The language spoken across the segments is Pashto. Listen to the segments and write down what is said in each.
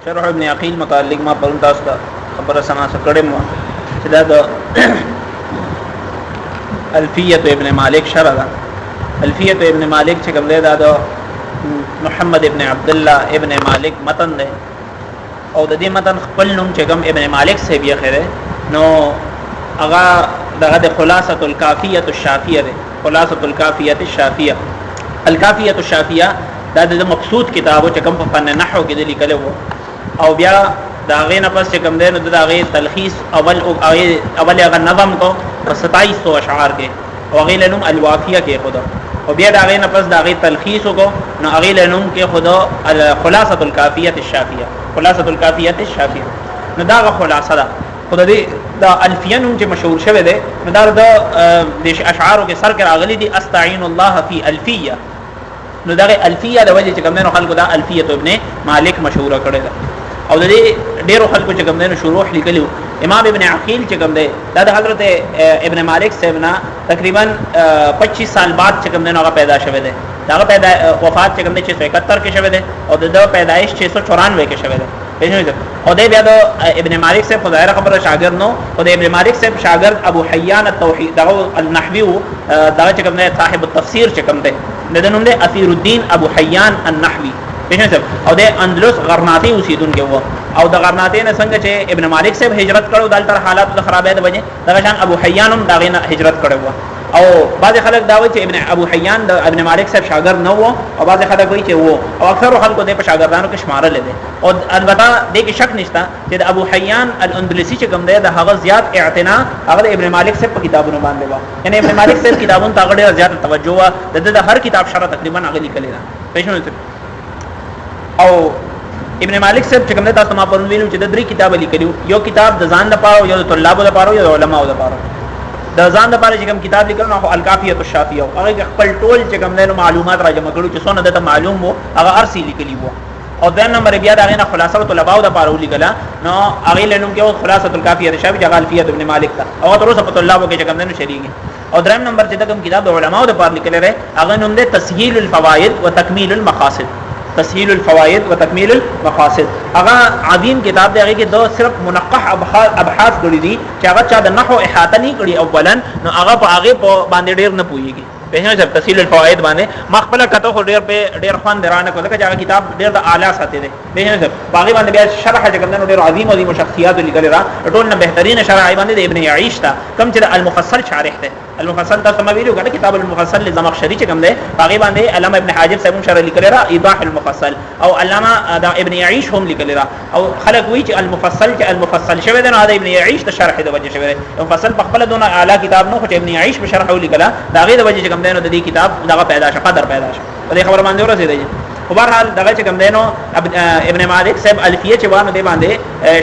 شرح ابن عقیل متعلق ما پرون تاسو ته خبره سما کړم چې دا د الفیه ابن مالک شرح ده. الفیه ابن مالک چې کوم دی دا د محمد ابن عبد الله ابن مالک متن ده او د دې متن خپل نوم چې کوم ابن مالک سے بیا خره نو هغه دغه د خلاصه الکافیه الشافیه ده. خلاصه الکافیه الشافیه الکافیه الشافیه دا د مقصود کتابو چې کوم په فن نحو کې د لیکلو او بیا دا غي نه پس چې کوم دی نو دا غي تلخیص اول هغه نظم کو په 2700 اشعار کې او غي لنوم الوافیه کې خدا او بیا دا غي نه پس دا غي تلخیص کو نو غي لنوم کې خدا خلاصه الکافیه الشافیه. خلاصه الکافیه الشافیه نو دا خلاصه ده خدا دې دا الفیه نوم چې مشهور شوه ده نو دا د اشعارو کې سر کې راغلي دي استعين الله فی الفیه نو دا الفیه د وجه چې کوم نو خلکو دا الفیه ابن مالک مشهوره کړي ده او د دې ډیرو خلکو چې کوم نو شروح لیکلو. امام ابن عقیل چې کوم دی دا د حضرت ابن مالک صاحب نه تقریبا 25 سال بعد چې کوم نو هغه پیدا شوه دی. دا پیدا وفات چې کوم دی 671 کې شوه دی او د پیدایش 694 کې شوه دی. او د بیا د ابن مالک صاحب خدای خبره شاګرد نو او د ابن مالک صاحب شاګرد ابو حیان التوحید دغه النحوی دا چې کوم دی صاحب التفسیر چې کوم دی د نوم دی اثیر الدین ابو حیان النحوی او د اندلس غرناطی اوسیدونکو وو او د غرناطی نه څنګه چې ابن مالک صاحب هجرت کړو دلته حالات د خرابې د وجه دغه شان ابو حیان هم دغه نه هجرت کړو او بعض خلک دا وایي چې ابن ابو حیان د ابن مالک صاحب شاګرد نه وو او بعض خلک وایي چې وو او اکثر خلکو د شاګردانو کې شمارل دي او البته د کې شک نشته چې د ابو حیان الاندلسی چې کوم دی د هغه زیات اعتنا هغه ابن مالک صاحب په کتابونو باندې و یعنی ابن مالک صاحب کتابونو ته ډېر زیات توجه و د هر کتاب شرح تقریبا هغه لیکل دي پېښنه او ابن مالک صاحب چې کوم د تاسو ما پرون ویلو چې د درې کتاب لیکلو یو کتاب د ځان لپاره یو د طلابو لپاره یو د علماو لپاره. د ځان لپاره چې کوم کتاب لیکل نو الکافیه الشافیه هغه خپل ټول چې کوم د معلومات راجمع کړو چې څونه د معلوم وو هغه ارسي لیکلی وو او د نمبر بیا دغه نه خلاصه طلابو لپاره ولیکلا نو هغه لنوم کې خلاصه الکافیه الشافیه هغه الفیه ابن مالک ته او تر اوسه په طلابو کې چې کوم د شریږي. او دریم نمبر چې کوم کتاب د علماو لپاره لیکل لري هغه نوم دی تسهیل الفوائد وتکمیل المقاصد. تسهیل الفوائد وتکمیل المقاصد هغه عظیم کتاب دی هغه کې دو صرف منقح ابحاث کړی دي چې هغه چا د نحو احاطه نه کړی اولا نو هغه په هغه باندې ډیر نه پوهیږي. په هغه تسهیل الفوائد باندې مخبل کته خو ډیر خوان درانه کوله چې هغه کتاب ډیر د اعلی ساتي دی. په هغه باغی باندې بیا شرح چې کوم ډیر عظیم شخصیات لیکل را ټول نه بهترین شرح باندې د ابن عیش تا کوم چې المفصل شارح دی. المفصل تاسو ما ویلو غټه کتاب المفصل لزمخشری چې کوم دی باغی باندې علامه ابن حاجب صاحب شرح لیکل را ایضاح المفصل او علامه دا ابن عیش هم لیکل را او خلک وی چې المفصل شوی دی نو دا ابن عیش د شرح د وجه شوی دی. المفصل په خپل دونه اعلی کتاب نو چې ابن عیش په شرح ولیکلا دا غي د وجه چې کوم دی نو د دې کتاب دغه پیدا شو قدر پیدا شو په دې خبره باندې ورسېږي. په هر حال دغه چې کوم دی نو ابن مالک صاحب الفیه چې وانه دی باندې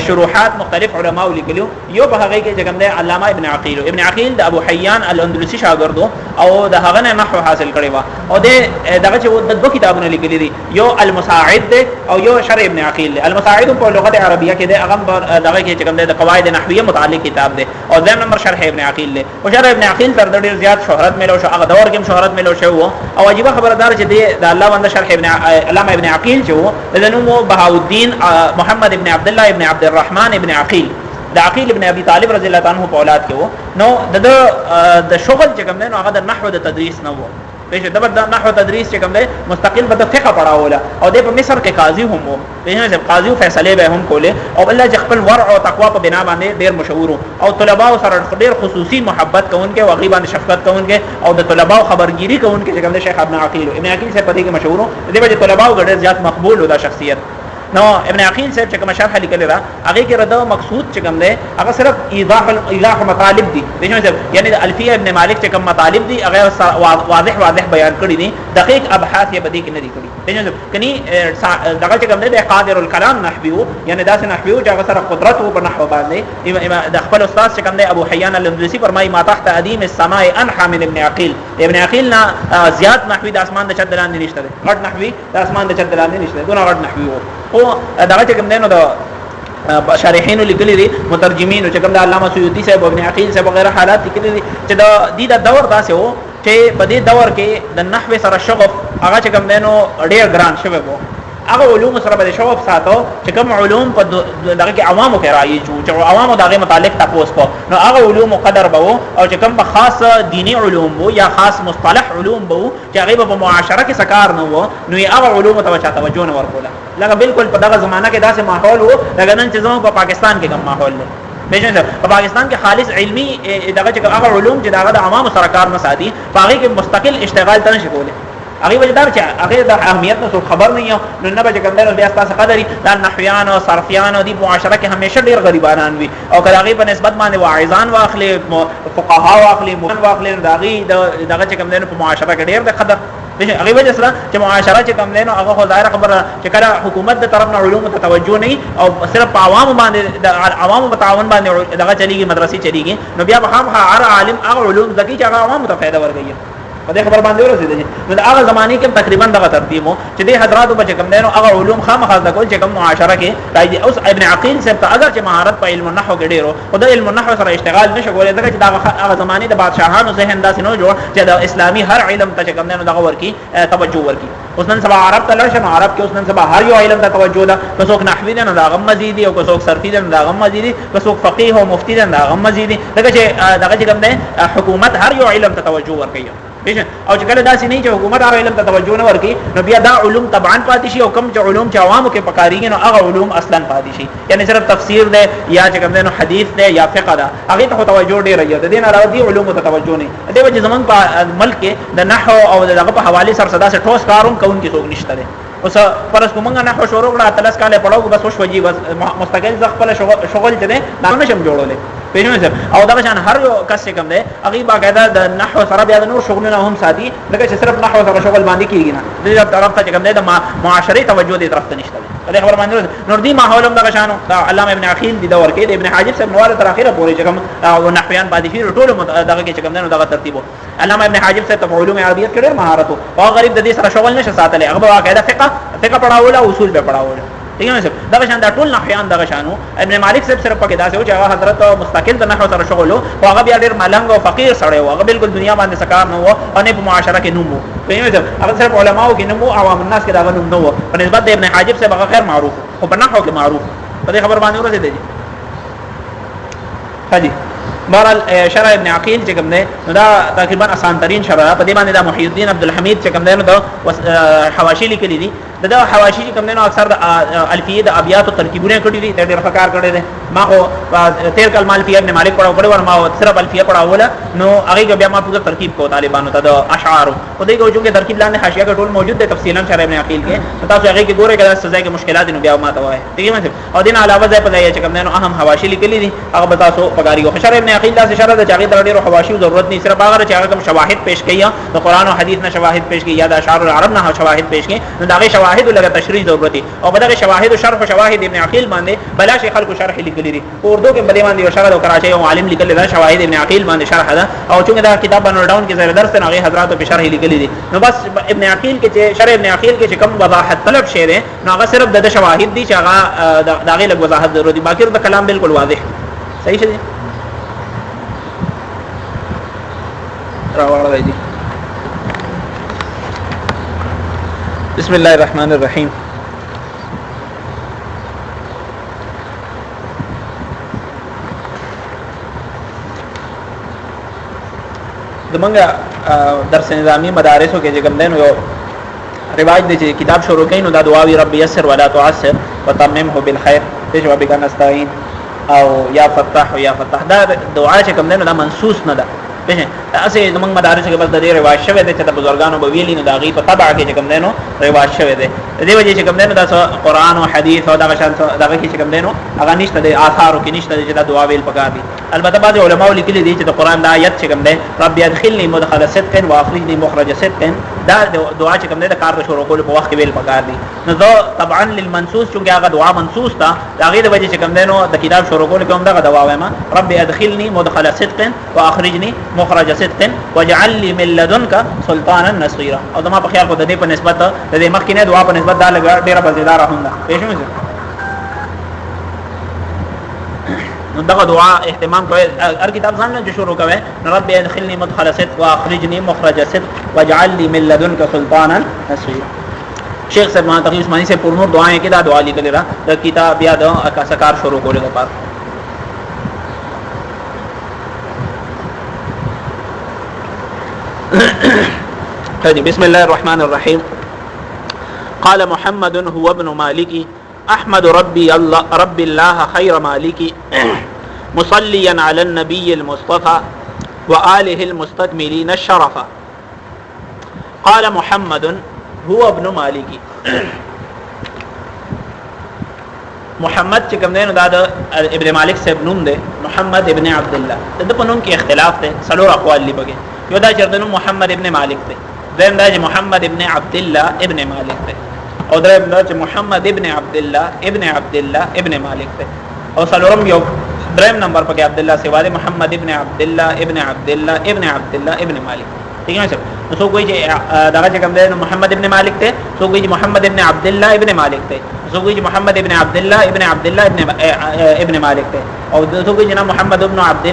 شروحات مختلف علما ولیکلو یو په هغه کې چې کوم دی علامه ابن عقیل د ابو حیان الاندلسی شاګردو او د هغه نه نحو حاصل کړی و او دغه چې د دوه کتابونه لیکلي دي یو المساعد دی او یو شرح ابن عقیل دی. المساعد په لغت عربیه کې دی هغه دغه کې چې کوم دی د قواعد نحویه متعلق کتاب دی او ځم نمبر شرح ابن عقیل دی او شرح ابن عقیل تر ډیر زیات شهرت ملو شو هغه دور کې شهرت ملو شو او عجیب خبردار چې دی د الله باندې شرح ابن علامه ابن عقیل جو د نوم بهاءالدین محمد ابن عبد الله ابن عبد الرحمن ابن عقیل د عقیل ابن ابي طالب رضی الله عنه په اولاد کې وو نو د شغل چې کوم دی نو هغه د نحو د تدریس نه وو پېښه د نحو تدریس چې کوم دی مستقل به د فقه پڑھاوله او د په مصر کې قاضي هم وو پېښه چې قاضي فیصله به هم کوله او الله چې خپل ورع او تقوا په بنا باندې ډیر مشهور او طلباء سره ډیر خصوصي محبت کوونکې او غیبان شفقت کوونکې او د طلباء خبرګيري کوونکې چې کوم دی شیخ ابن عقیل سے پدې کې مشهور دی چې طلباء ډیر زیات مقبول ودا شخصیت نو ابن عقیل صاحب چې کوم شرح لیکل را هغه کې ردا مقصود چې کوم دی هغه صرف ایضاح مطالب دي یعنی د الفیه ابن مالک چې کوم مطالب دي هغه واضح بیان کړی دي دقیق ابحاث یې بدی کې نه دي کړی کني دغه چې کوم دی د قادر الکلام نحوی یعنی داسې نحوی چې هغه سره قدرت او په نحو باندې د خپل استاد چې کوم دی ابو حیان الاندلسی فرمایي ما تحت ادیم السماء انحى من ابن عقیل نه زیات نحوی د اسمان د چت لاندې نشته غټ نحوی د اسمان د چت لاندې نشته دونه غټ نحوی او دغه چې کوم دی نو د شارحین لیکلي دي مترجمین چې کوم د علامه سیوطی صاحب ابن عقیل صاحب وغیرہ حالات لیکلي دي چې د دې دور داسې وو چې په دې دور کې د نحوی سره شغف هغه چې کوم دی نو ډېر ګران شوی وو هغه علوم سره به شوق ساتو چې کوم علوم په دغه کې عوامو کې راځي چې عوامو دغه متعلق تاسو کو نو هغه علوم قدر به او چې کوم خاص دینی علوم وو یا خاص مصطلح علوم وو چې هغه په معاشره کې سکار نه وو نو هغه علوم ته توجه نه ورکوله لکه بالکل په دغه زمانہ کې داسې ماحول وو لکه نن چې زموږ په پاکستان کې کوم ماحول دی بهشنه په پاکستان کې خالص علمی دغه چې هغه علوم چې دغه د عوامو سره کار نه ساتي هغه کې مستقل اشتغال تنه شي کوله هغه وجدار چې هغه د اهمیت نه خبر نه یو نو نه به کوم بیا تاسو قدرې د نحویان او صرفیان او د معاشره کې همیشه ډیر غریبانان وي او کله په نسبت باندې واعظان واخلي فقها واخلي مفتي واخلي دغه چې کوم په معاشره کې ډیر د قدر هغه وجه سره چې معاشره چې کوم دینو هغه ظاهر خبره چې کله حکومت د طرف نه علوم ته توجه نه او صرف په عوام باندې د عوام په تعاون باندې دغه چلیږي مدرسې چلیږي نو بیا به هم هر عالم هغه علوم ځکه چې هغه عوام ته فائدہ ورکوي په دې خبر باندې ورسېدل نو د هغه زمانه کې تقریبا دغه ترتیب وو چې د حضرات په کوم دینو هغه علوم خامخا د کول چې کوم معاشره کې راځي اوس ابن عقیل صاحب ته اگر چې مهارت په علم النحو کې ډیرو او د علم النحو سره اشتغال نشه کولای ځکه چې د هغه زمانه د بادشاهانو ذهن داسې نو جوړ چې د اسلامي هر علم ته کوم دینو دغه ورکی توجه ورکی اوس نن سبا عرب ته لړشن عرب کې اوس نن سبا هر یو علم ته توجه ده که څوک نحوی ده نو دا غم مزيدي او که څوک صرفي ده نو دا غم مزيدي که څوک فقيه او مفتي ده دا غم مزيدي لکه چې دغه کوم دی حکومت هر یو علم ته توجه ورکوي او چې کله داسې نه چې حکومت هغه علم ته توجه نه ورکړي نو بیا دا علوم طبعا پاتې شي او کوم چې علوم چې عوامو کې پکاريږي نو هغه علوم اصلا پاتې شي یعنی صرف تفسیر ده یا چې کوم نو حدیث ده یا فقه ده هغه ته توجه ډیر دی د دین علاوه دي علوم ته توجه نه دی چې زمون په ملک کې د نحو او دغه په حواله سره صدا سے ټوس کاروم کوم کې څوک نشته ده اوس پرس کومه نحو شروع کړه تلس کاله پړاو بس وش وجي بس مستقل خپل شغل دې نه نشم جوړولې پیژنه او دا شان هر یو کس کوم دی هغه باقاعده د نحو سره بیا د نور شغلونه هم ساتي لکه چې صرف نحو سره شغل باندې کیږي نه دې طرف ته کوم دی د معاشري توجه دې طرف ته نشته دی خبر باندې نور دي ماحول هم دا شانو دا علامه ابن عقیل دی دا ورکه د ابن حاجب صاحب نوار تر اخره پورې کوم او نحویان باندې فیر ټول دغه کې کوم دی دغه ترتیب علامه ابن حاجب صاحب په علوم عربیت کې ډېر مهارت او غریب د دې سره شغل نشه ساتلی هغه باقاعده فقه پڑھاوله اصول به پڑھاوله ٹھیک ہے دا شان دا ټول نحویان دا شانو ابن مالک صاحب صرف پکې داسې و چې هغه حضرت مستقل د نحو سره شغل او هغه بیا ډېر ملنګ او فقیر سره و هغه بالکل دنیا باندې سکار نه و او نه په معاشره کې نوم و هغه صرف علماو کې نوم او عوام الناس کې دا نوم نه و په نسبت د ابن حاجب صاحب هغه غیر معروف او په نحو کې معروف په دې خبر باندې ورسېدل حدی بهرحال شرح ابن عقیل چې کوم دی نو دا تقریبا آسان ترين شرح په دې باندې دا محی الدین عبدالحمید چې کوم دی نو دا حواشی لیکلي دي دا حواشی چې کوم دی نو اکثر د الفیه د ابیات او ترکیبونه کړي دي ډېر فکر کړي دي ما خو تیر کلمه الفیه ابن مالک پڑھاو ور ما صرف الفیه پڑھاوله نو هغه بیا ما پوره ترکیب کو طالبانو ته د اشعار او دغه جو کې ترکیب لاندې حاشیه کې ټول موجود دي تفصیلا شرح ابن عقیل کې تاسو هغه کې ګوره کله سزا کې مشکلات نو بیا ما ته وایي ٹھیک ہے او دین علاوه ځای په ځای چې کوم دی نو اهم حواشی لیکلي دي هغه تاسو پکاري او شرح ابن عقیل دا شرح د هغه د ډیرو حواشی ضرورت نه صرف هغه چې هغه کوم شواهد پیش کړي د قران او حدیث نه شواهد پیش کړي یا د اشعار العرب نه شواهد پیش کړي نو دا غي شواهد لږه تشریح ضرورت دي او بدغه شواهد او شرح شواهد ابن عقیل باندې بلا شي خلکو شرح لیکلي دي اردو کې بلې باندې شرح او کراچي او عالم لیکل دا شواهد ابن عقیل باندې شرح ده او چې دا کتاب باندې ډاون کې زیر درس نه هغه حضرات په شرح لیکلي دي نو بس ابن عقیل کې چې شرح ابن عقیل کې چې کوم وضاحت طلب شی ده نو هغه صرف د شواهد دي چې هغه دا غي لږ وضاحت ضروري دي باقي د کلام بالکل واضح صحیح شي راوړل دي بسم الله الرحمن الرحیم دمنګه درس نظامی مدارسو کې چې کوم دین یو رواج دي چې کتاب شروع کین نو دا دعاوی رب یسر ولا تعسر وتممه بالخير تجوا بك نستعين او یا فتح یا فتح دا دعا چې کوم دین دا منسوس نه ده پېژنه اسې زمنګ مدارس کې بس د دې رواج شوه دي چې د بزرګانو به ویلي نو دا غي په تبع کې چې کوم دینو رواج شوه دي دې وجه چې کوم دینو دا قرآن او حدیث او دا شان دا کې چې کوم دینو هغه نشته د آثارو کې نشته چې دا دعا ویل پکار دي البته بعض علماء لیکلي دي چې د قرآن د آیت چې کوم دی رب يدخلني مدخل صدق واخرجني مخرج صدق دا دعا چې کوم دی د کار د شروع کولو په وخت کې ویل پکار دي نو دا طبعا للمنصوص چې هغه دعا منصوص ده دا غي د وجه چې کوم دینو د کتاب شروع کولو کوم دغه دعا وایم رب يدخلني مدخل صدق واخرجني مخرج صدق واجعل لي من لدنك سلطانا نصيرا او دا ما په خیال کو د دې په نسبت د دې مخکینه دعا په نسبت دا لګ ډیره مزیدار هونده پېښه نو دغه دعا اهتمام کوي هر کتاب ځان نه شروع کوي رب ادخلني مدخل صدق واخرجني مخرج صدق واجعل لي من لدنك سلطانا نصيرا شیخ صاحب مولانا تقی عثماني سے پر نور دعائیں کې دا دعا لیکل را د کتاب بیا د اکاسکار شروع کولو لپاره. بسم الله الرحمن الرحيم. قال محمد هو ابن مالك احمد ربي الله خير مالك مصليا على النبي المصطفى وآله المستكملين الشرفا. قال محمد هو ابن مالك. محمد چې کوم دی نو دا د ابن مالک صاحب نوم دی، محمد ابن عبد الله. د په نوم کې اختلاف دی، څلور اقوال دي پکې. یو دا چې د نوم محمد ابن مالک دی، دویم دا چې محمد ابن عبد الله ابن مالک دی، او دریم دا چې محمد ابن عبد الله ابن مالک دی، او څلورم یو دریم نمبر پکې عبد الله سیوا دی، محمد ابن عبد الله ابن مالک. ٹھیک ہے سر. نو څوک وایي چې دا چې کوم دی نو محمد ابن مالک دی، څوک وایي چې محمد ابن عبد الله ابن مالک دی، څوک وایي چې محمد ابن عبد الله ابن مالک دی، او څوک وایي چې محمد ابن عبد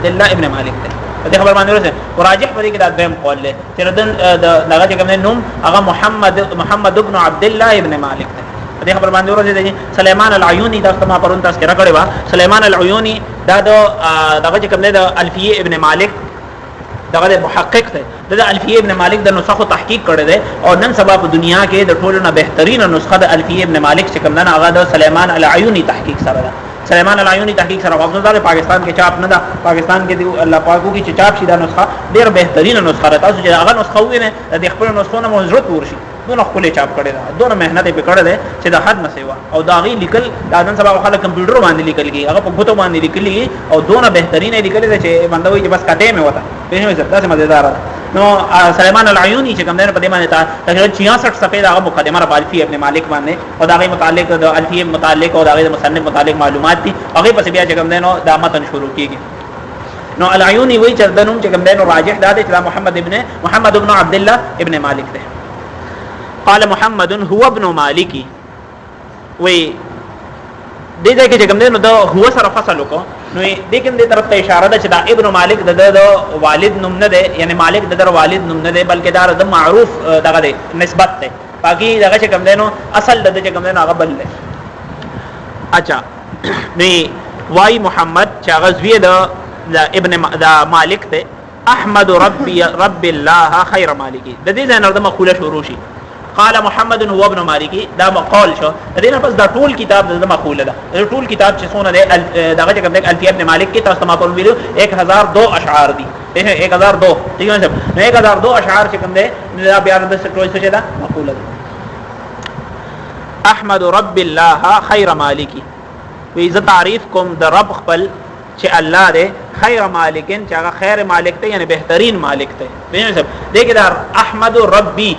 الله ابن مالک دی. دې خبر باندې ورسه راجح پدې کې دا دویم قول دی چې دغه چې کوم نوم هغه محمد ابن عبد الله ابن مالک دی. دې خبر باندې ورسه دی سليمان العيوني دا استما پرون تاسو کې راکړی و. سليمان العيوني دا دغه چې کوم دی د الفیه ابن مالک دغه محقق دی، د الفیه ابن مالک د نسخو تحقیق کړی دی، او نن سبا په دنیا کې د ټولو نه بهترین نسخه د الفیه ابن مالک چې کوم نه هغه د سليمان العيوني تحقیق سره ده. سليمان العيوني تحقیق سره واپس دا پاکستان کې چاپ نه ده، پاکستان کې دی الله پاکو کې چې چاپ شي دا نسخه ډېر بهترین نسخه ده. تاسو چې هغه نسخه وینئ د خپل نسخو نه مو ضرورت ورشي، دونه خپل چاپ کړی ده، دونه مهنت یې وکړی ده چې د حد نه سیوا. او دا غي لیکل دا نن سبا خلک کمپیوټر باندې لیکل کی، هغه په غوتو باندې لیکلي، او دونه بهترین لیکل ده چې باندې وایي چې بس کټه مې وته په هیڅ ځای مزیدار ده. نو سليمان العيوني چې کوم دی په دې باندې تقریبا 66 صفحې دا مقدمه را الفیه ابن مالک باندې، او دا غي متعلق د الفیه متعلق او دا غي مصنف متعلق معلومات دي، هغه پس بیا چې کوم دی نو دا متن شروع کیږي. نو العيوني وایي چې د نوم چې کوم دی نو راجح دا دی چې محمد ابن عبد الله ابن مالک دی. قال محمد هو ابن مالك. وی دې ځکه چې کوم دی نو دا هو سره فصل وکړو، نو دې کوم دې طرف ته اشاره ده چې دا ابن مالک د والد نوم نه دی، یعنی مالک د والد نوم نه دی، بلکې دا د معروف دغه دی نسبت ده. باقي دغه چې کوم دی نو اصل د چې کوم دی نو هغه بل دی. اچھا نو وای محمد چې هغه زوی د ابن مالک ته احمد رب الله خير مالک. د دې ځای نه د مقوله شروع شي. قال محمد هو ابن مالك، دا مقال شو دینه پس دا ټول کتاب د مقوله ده. ټول کتاب چې څونه ده دغه کوم د الفیه ابن مالک کې تاسو ما په ویډیو 1002 اشعار دي، 1002 ٹھیک ہے. 1002 اشعار چې کوم ده دا بیا د ټول څه ده مقوله ده. احمد رب الله خير مالك. وی ز تعریف کوم د رب خپل چې الله دې خیر مالکین چې هغه خیر مالک ته یعنی بهترین مالک ته. وینئ سب دغه دا احمد ربی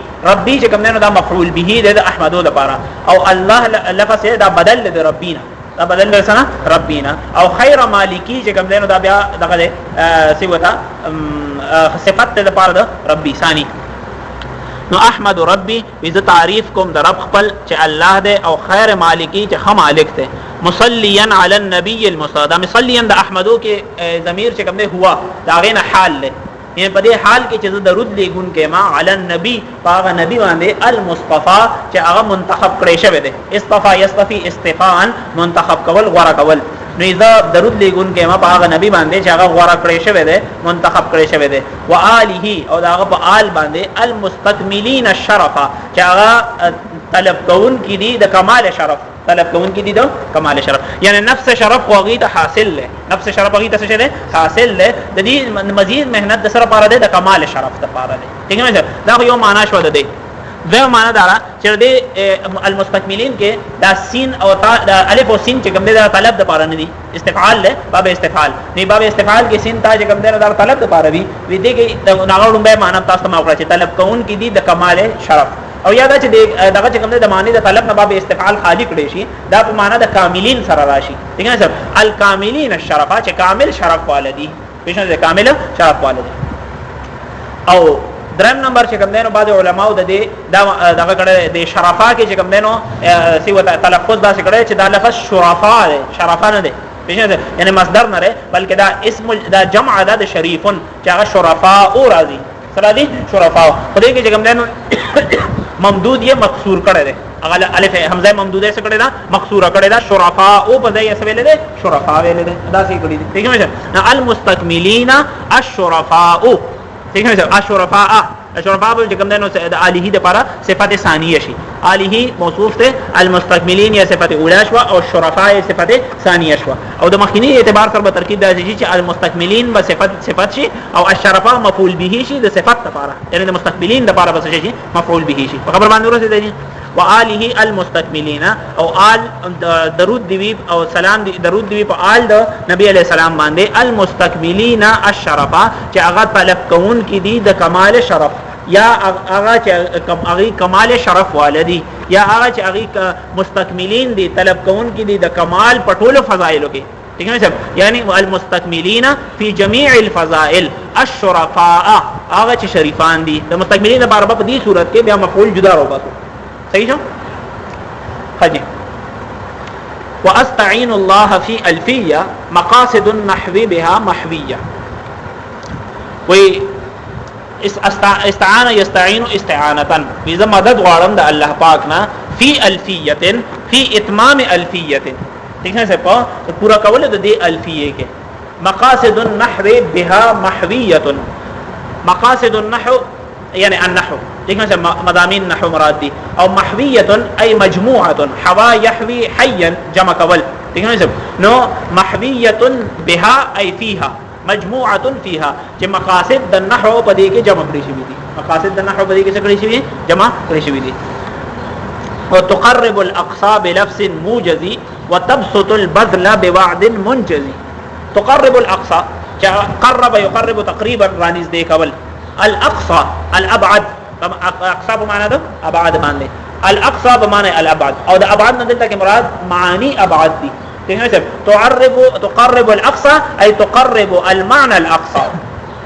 چې کوم نه دا مفعول به دی د احمدو لپاره، او الله لفظ دا بدل د ربینا، دا بدل سره ربینا، او خیر مالکی چې کوم نه دا بیا دغه سی وتا صفات د لپاره د ربی ثانی. نو احمد ربی وذ تعریف کوم د رب خپل چې الله دې او خیر مالکی چې خ مالک ته. مصليا على النبي المصطفى. مصليا د احمدو کې ضمیر چې کوم دی هوا دا غینه حال له، یعنی په دې حال کې چې درود لګون کې ما علی النبي هغه نبی باندې المصطفى چې هغه منتخب کړی شوی دی. اصطفى يصطفي استفاء منتخب کول غوړه کول. نو اذا درود لګون کې ما هغه نبی باندې چې هغه غوړه کړی شوی دی، منتخب کړی شوی دی. و آله او هغه په آل باندې المستكملين الشرف چې هغه طلب کون کی دي د کمال شرف، طلب کون کی دي د کمال شرف، یعنی نفس شرف واغی ته حاصل له، نفس شرف واغی ته څه ده حاصل له، د دې مزید مهنت د سره پاره ده د کمال شرف ته پاره ده. ٹھیک ہے دا یو معنا شو ده. دا معنا دارا چې د المستكملین کې دا سین او تا دا الف او سین چې کوم ده طلب د پاره نه دي، استفعال له باب استفعال نه، باب استفعال کې سین تا چې کوم ده دا طلب د پاره وي دې کې ناغړم به معنا تاسو ما وکړه چې طلب کون کی دي د کمال شرف. او یاد چې دغه چې کوم د معنی د طلب نه باب استفعال خالی کړي شي، دا په معنی د کاملین سره راشي. ٹھیک ہے سر. الکاملین الشرفا چې کامل شرف والدی، پښنه د کامل شرف والدی. او دریم نمبر چې کوم دینو بعد علماء د دې دغه کړه د شرفا کې چې کوم دینو سی وته تلفظ دا څه کړي چې دا لفظ شرفا دی، شرفا نه دی پښنه، یعنی مصدر نه لري بلکې دا اسم دا جمع ده د شریفون چې هغه شرفا او راضی سره دي شرفا. په دې کې چې کوم دینو ممدود یې مکسور کړی دی هغه الف حمزه ممدوده څه کړی دا مکسوره کړی دا شرفا او په ځای څه ویل دي شرفا ویل دي دا څه کړی دي ٹھیک ہے المستكملین الشرفاء ٹھیک ہے الشرفاء الشرفاء چې کوم دنو د الیه د لپاره صفت ثانیه شي الیه موصوف ته المستكملین یا صفت اوله شو او الشرفاء صفت ثانیه شو او د مخکینی اعتبار سره به ترکیب داسې چې المستكملین به صفت شي او الشرفاء مفعول به شي د صفت لپاره یعنی د مستكملین لپاره به شي مفعول به شي خبر باندې ورسې دی وآله المستكملین او آل درود دی او سلام دی درود دی په آل د نبی علیہ السلام باندې المستكملین الشرفا چې هغه طلب کون کی دی د کمال شرف یا هغه چې هغه کمال شرف والدی یا هغه چې هغه مستكملین دی طلب کون کی دی د کمال پټول فضائل کې ٹھیک ہے صاحب یعنی المستكملین فی جميع الفضائل الشرفاء هغه چې شریفان دي د مستكملین لپاره په دې صورت کې بیا مفعول جدا راوباسو صحیح شو حجی واستعين الله في الفيه مقاصد النحو بها محويه و استعان يستعين استعانه اذا مدد غواړم د الله پاک نه فی الفیه فی اتمام الفیه ٹھیک ہے په پورا کول د دې الفیه کې مقاصد النحو بها محويه مقاصد النحو یعنی النحو ٹھیک ہے مضامین نحو مراد دی او محویه ای مجموعه حوا یحوی حیا جمع کول ٹھیک ہے نو محویه بها ای فیها مجموعه فیها چې مقاصد د نحو په دې کې جمع کړی شوی دي مقاصد د نحو په دې کې څه کړی شوی جمع کړی شوی دي وتقرب الاقصى بلفظ موجز وتبسط البذل بوعد منجز تقرب الاقصى قرب يقرب تقريبا رانیز دی کول الاقصى الابعد اقصى بمعنى ده ابعد معنی الاقصى بمعنى الابعد او ده ابعد نه دلته کې مراد معانی ابعد دي تقرب الاقصى اي تقرب المعنى الاقصى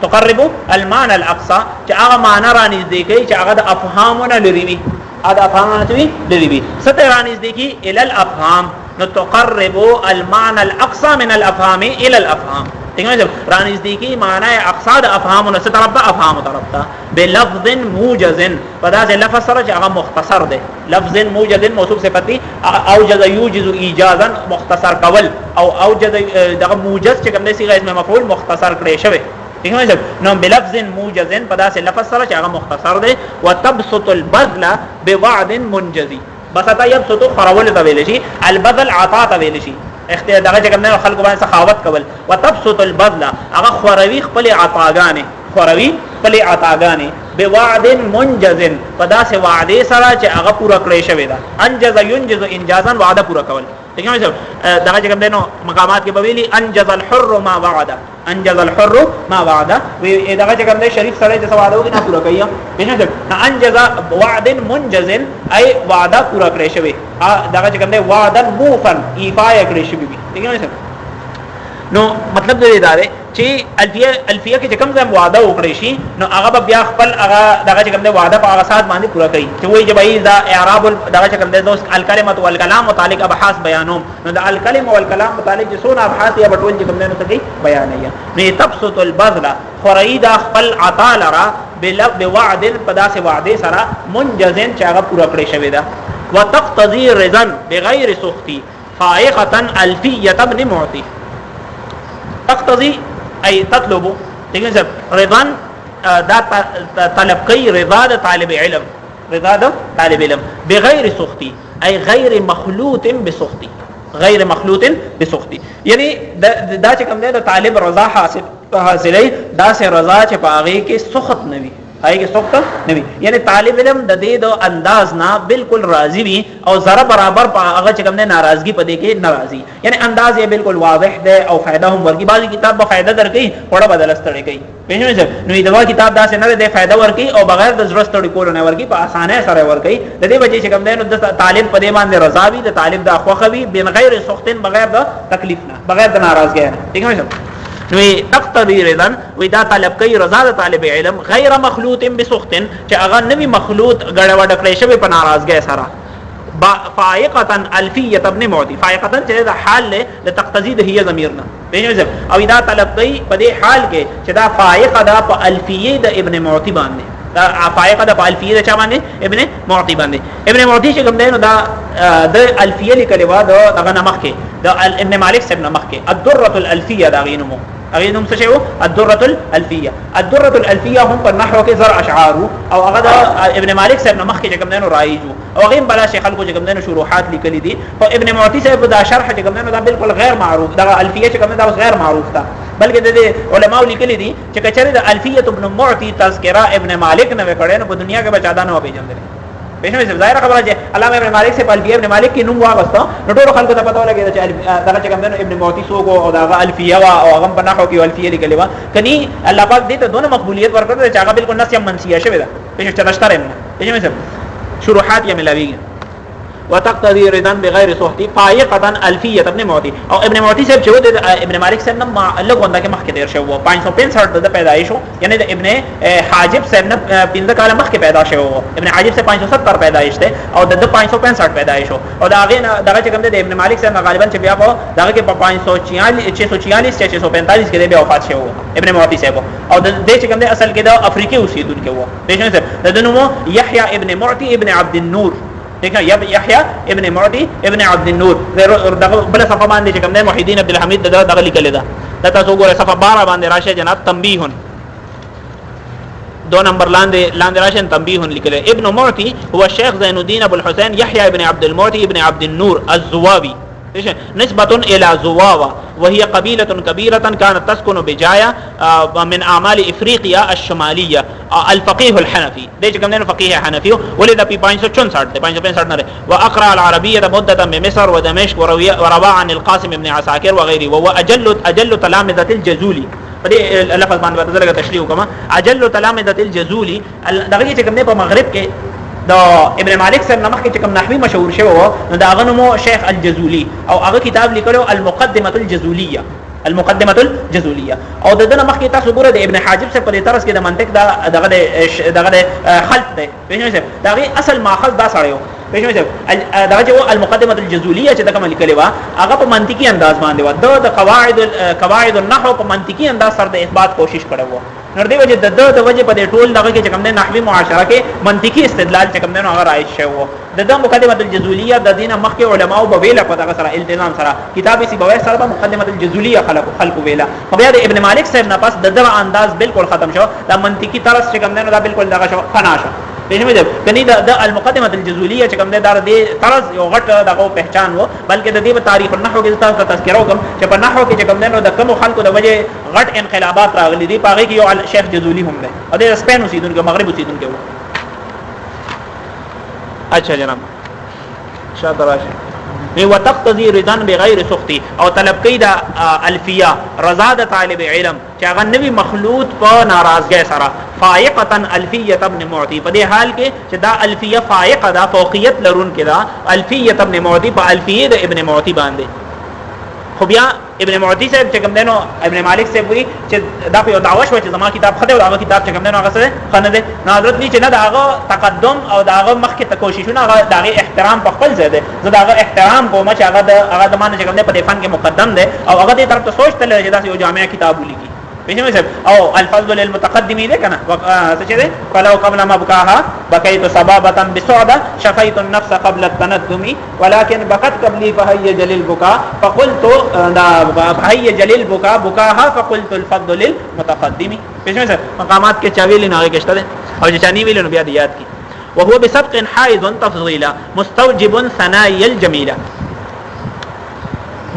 تقرب المعنى الاقصى چې هغه معنی را نږدې کوي چې هغه د افهامونه لري وي هغه افهامونه لري وي ستې را نږدې کوي الى الافهام نو تقرب المعنى الاقصى من الافهام الى الافهام را نږدې کی معنی اقصاد افهام نو څه طرف ته افهام طرف ته بلفظ موجز پدا سے لفظ سره چې هغه مختصر ده لفظ موجز موصوف صفتی اوجز یوجز ایجازا مختصر کول او اوجز دغه موجز چې کوم صيغه اسم مفعول مختصر کړي شوی ٹھیک ہے نو بلفظ موجز پدا سے لفظ سره چې هغه مختصر ده وتبسط البذل بوعد منجز بسطا يبسط خرول ته ویل شي البذل عطاء ته ویل شي اختیار دغه چې کوم خلق باندې سخاوت کول وتبسط البذل هغه خوروي خپل عطاګانې خوروي خپل عطاګانې بوعد منجز پدا سے وعده سره چې هغه پورا کړی شوی دا انجز ينجز انجازا وعده پورا کول ٹھیک ہے دغه چې کوم مقامات کې بویلی انجز الحر ما وعد انجز الحر ما وعد وی دغه چې کوم شریف سره د وعده وکړي نه پورا کوي بهنه انجز وعد منجز ای وعده پورا کړی شوی دغه چې کوم وعدا موفن ایفا کړی شوی ٹھیک ہے نو مطلب دې دا دی چې الفیه کې کوم ځم وعده وکړي شي نو هغه بیا خپل هغه دغه کوم وعده په هغه سات باندې پورا کوي چې وایي چې بای دا اعراب دغه کوم دوست الکلمه والکلام متعلق ابحاث بیانوم نو د الکلمه والکلام متعلق چې څونه ابحاث یا بټول چې کوم نه کوي بیان یې نو تبسط البذل فرید خپل عطا لرا بوعد پدا سے وعده سره منجزن چې هغه پورا کړی شوی دا وتقتضي رضا بغیر سخطی فائقه الفیه ابن معطی تقتضي اي تطلب ٹھیک ہے رضا دا طلب کوي رضا د طالب علم رضا د طالب علم بغیر سخطی اي غیر مخلوط بسخطی غیر مخلوط بسخطی یعنی دا چې کوم د طالب رضا حاصلې دا سه رضا چې پاغي کې سخط نوي هغه کې سخط نوي یعنی طالب علم د دې د انداز نه بالکل راضي وي او ذره برابر هغه چې کوم نه ناراضگی پدې کې ناراضي یعنی انداز یې بالکل واضح ده او فائدہ هم ورګي بعضی کتاب به فائدہ درکې وړه بدل استړي کوي پېژنئ نو دا کتاب دا نه ده فائدہ ورګي او بغیر د ضرورت استړي کول نه ورګي په اسانه سره ورګي د دې وجې چې کوم نه د طالب پدې باندې رضا وي د طالب د اخوخوي بن غیر سخطن بغیر د تکلیف نه بغیر د ناراضګۍ نه ٹھیک ہے نو تقتضي رضا ودا طلب کوي رضا د طالب علم غیر مخلوط بسخط چې هغه نوی مخلوط غړوډ کړی شوی په ناراضګۍ سره فائقه الفیه ابن معطی فائقه چې دا حال له تقتضي د هي ضمیرنا بهنه او دا طلب کوي په دې حال کې چې دا فائقه دا په الفیه د ابن معطی باندې دا فائقه د الفیه چا باندې ابن معطی باندې ابن معطی چې کوم دی نو دا د الفیه لیکلی و دغه نمخ کې د ابن مالک صاحب نمخ کې الدره الالفیه دا غینمو اغه نوم څه شی وو الدره الالفیه الدره الالفیه هم په نحو کې زر اشعار او هغه د ابن مالک صاحب نمخ کې کوم دی نو رایجو او هغه بلا شیخ خلکو چې کوم دی نو شروحات لیکلي دي او ابن معطی صاحب دا شرح چې کوم دی نو دا بالکل غیر معروف دا الفیه چې کوم دی دا غیر معروف ده بلکې د علماء لیکلي دي چې کچره د الفیه ابن معطی تذکرہ ابن مالک نه وکړي نو په دنیا کې بچا دانو پیژندل پېښه مې ظاهر خبره چې علامه ابن مالک سے الفیه ابن مالک کې نوم واغسته نو ټول خلکو ته پته ولګي چې دا چې کوم دی ابن معطی سوګو او دا الفیه وا او هغه په نحو کې الفیه لیکلي وا کني الله پاک دې ته دونه مقبولیت ورکړي چې هغه بالکل نسیه منسیه شوی ده پېښه چلشتره پېښه مې شروحات یې ملاوي وتقتضي رضا بغیر صحتی فائقه الفیه ابن معطی او ابن معطی صاحب چې د ابن مالک صاحب نه الګ ونده کې مخکې ډیر شو 565 د پیدایش یعنی د ابن حاجب صاحب نه 15 کال مخکې پیدا شو ابن حاجب سے 570 پیدایش ده او د 565 پیدایش او دا هغه دغه چې کوم د ابن مالک صاحب غالبا چې بیا په دغه کې په 546 645 645 کې بیا وفات شو ابن معطی صاحب او د دې چې کوم د اصل کې د افریقي اوسیدونکو وو پېښنه صاحب د نوم یحیی ابن معطی ابن عبد النور دیکھا یحیی ابن معطی ابن عبد النور دغه بل صفه باندې چې کوم د محی الدین عبد الحمید دغه لیکل ده دا تاسو ګوره صفه 12 باندې راشه جناب تنبیه 2 نمبر لاندې راشه تنبیه لیکل ابن معطی هو الشيخ زين الدين ابو الحسين يحيى ابن عبد المعطي ابن عبد النور الزواوي نسبة إلى زواوة وهي قبيلة كبيرة كانت تسكن بجاية من أعمال إفريقيا الشمالية الفقيه الحنفي ديش كم دينه فقيه حنفي ولد في 564 وأقرأ العربية مدة بمصر ودمشق وروى عن القاسم بن عساكر وغيره وهو أجل تلامذة الجزولي فدې لفظ باندې ورته تشریح وکما اجل تلامذة الجزولي دغه چې کوم نه په مغرب کې دا ابن مالک سره نمخ کې کوم نحوی مشهور شوی و نو دا غنمو شیخ الجزولی او هغه کتاب لیکلو المقدمه الجزوليه او دغه نمخ کې تاسو ګوره د ابن حاجب سے په طرز کې د منطق دغه خلط ده پېښه دغه اصل ماخذ دا سره یو پېښه دغه چې المقدمه الجزوليه چې دغه لیکلی و هغه په منطقي انداز باندې و د قواعد النحو په منطقي انداز سره د اثبات کوشش کړو نور دی وجه د وجه په ټول دغه کې کوم نه نحوی معاشره کې منطقي استدلال چې کوم نه هغه راځي شو د مقدمه الجزوليه د دینه مخکې علماء او بویله په دغه سره التزام سره کتابي سی بوي سره مقدمه الجزوليه خلق ویلا خو بیا د ابن مالک صاحب نه پس دغه انداز بالکل ختم شو د منطقي طرز چې کوم نه دا بالکل دغه شو فنا شو بهمه ده کني د المقدمه الجزوليه چې کوم ده دار دي طرز یو غټ دغه پہچان وو بلکې د دې په تاریخ النحو کې تاسو تذکرہ وکم چې په نحو کې چې کوم ده د کوم خلکو د وجه غټ انقلابات راغلي دي پاره کې یو شیخ جزولی هم ده او د سپین اوسیدونکو مغرب اوسیدونکو اچھا جناب شاده راشي وتقتضي رضا بغیر سخطي او طلب کیدا الفیه رضا د طالب علم چې هغه نوی مخلوط په ناراضګۍ سره فائقه الفیه ابن معطی په دې حال کې چې دا الفیه فائقه دا فوقیت لرون کې دا الفیه ابن معطی په الفیه د ابن معطی باندې خو بیا ابن معطی صاحب چې کوم دینو ابن مالک صاحب وی چې دا په دعوه شو چې زما کتاب خته او هغه کتاب چې کوم دینو هغه سره خنه ده حضرت وی چې نه داغه تقدم او داغه مخکې کوششونه هغه داغه احترام په خپل ځای ده زه داغه احترام کوم چې هغه د مانه چې کوم نه په فن کې مقدم ده او هغه دې طرف ته سوچ تل چې دا یو جامع کتاب ولیکي پېښه صاحب او الفضل للمتقدم دې کنه څه چې ده فلو قبل ما بكاها بكيت سبابه بسعده شفيت النفس قبل التندم ولكن بكت قبلي فهي جليل بكاء فقلت فهي جليل بكاء بكاها فقلت الفضل للمتقدم پېښه صاحب مقامات کې چاویل نه هغه کېشته او چې چانی ویل نو بیا دې یاد کی وهو بسبق حائز تفضيلا مستوجب ثناء الجميله